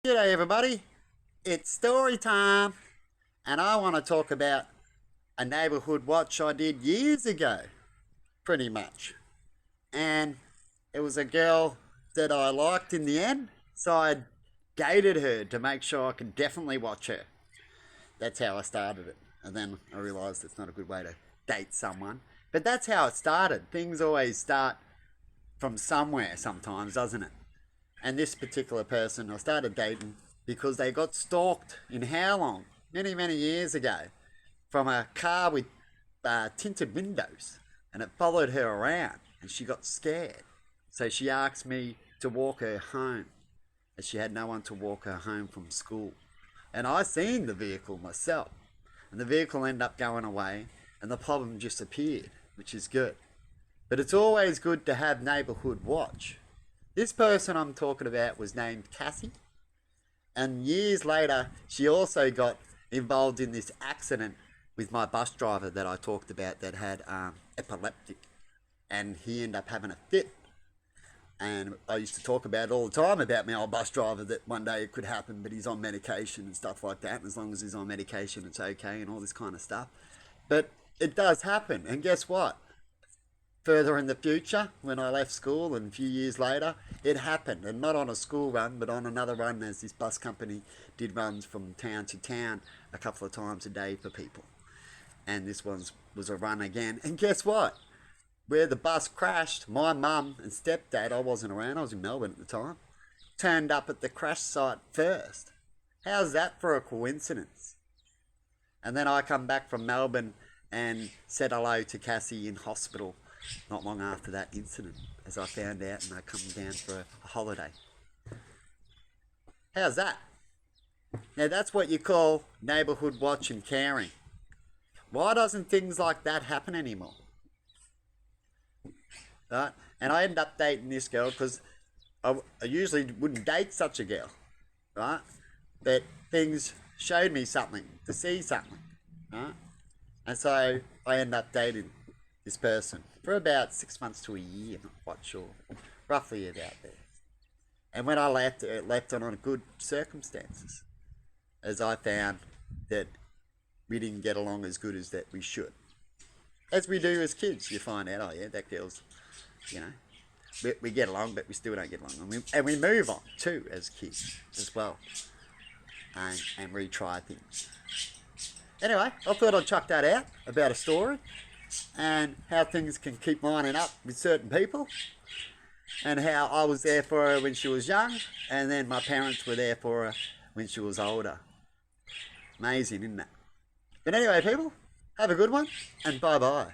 G'day everybody, it's story time, and I want to talk about a neighbourhood watch I did years ago, pretty much. And it was a girl that I liked in the end, so I dated her to make sure I could definitely watch her. That's how I started it, and then I realised it's not a good way to date someone. But that's how it started. Things always start from somewhere sometimes, doesn't it? And this particular person I started dating because they got stalked in how long? Many, many years ago from a car with tinted windows, and it followed her around and she got scared. So she asked me to walk her home as she had no one to walk her home from school. And I seen the vehicle myself, and the vehicle ended up going away and the problem just appeared, which is good. But it's always good to have neighbourhood watch. This person I'm talking about was named Cassie, and years later she also got involved in this accident with my bus driver that I talked about that had epileptic, and he ended up having a fit. And I used to talk about it all the time about my old bus driver, that one day it could happen, but he's on medication and stuff like that, and as long as he's on medication it's okay and all this kind of stuff. But it does happen, and guess what? Further in the future, when I left school and a few years later, it happened, and not on a school run, but on another run, as this bus company did runs from town to town a couple of times a day for people. And this was a run again, and guess what? Where the bus crashed, my mum and stepdad, I wasn't around, I was in Melbourne at the time, turned up at the crash site first. How's that for a coincidence? And then I come back from Melbourne and said hello to Cassie in hospital not long after that incident, as I found out, and I come down for a holiday. How's that? Now that's what you call neighbourhood watch and caring. Why doesn't things like that happen anymore? Right? And I ended up dating this girl because I usually wouldn't date such a girl, right? But things showed me something, to see something, right? And so I ended up dating this person for about 6 months to a year, not quite sure, roughly about there. And when I left, it left on good circumstances, as I found that we didn't get along as good as that we should. As we do as kids, you find out, oh yeah, that girl's, you know, we get along, but we still don't get along. And we move on too as kids as well, and retry things. Anyway, I thought I'd chuck that out about a story, and how things can keep lining up with certain people, and how I was there for her when she was young, and then my parents were there for her when she was older. Amazing, isn't it? But anyway, people, have a good one, and bye-bye.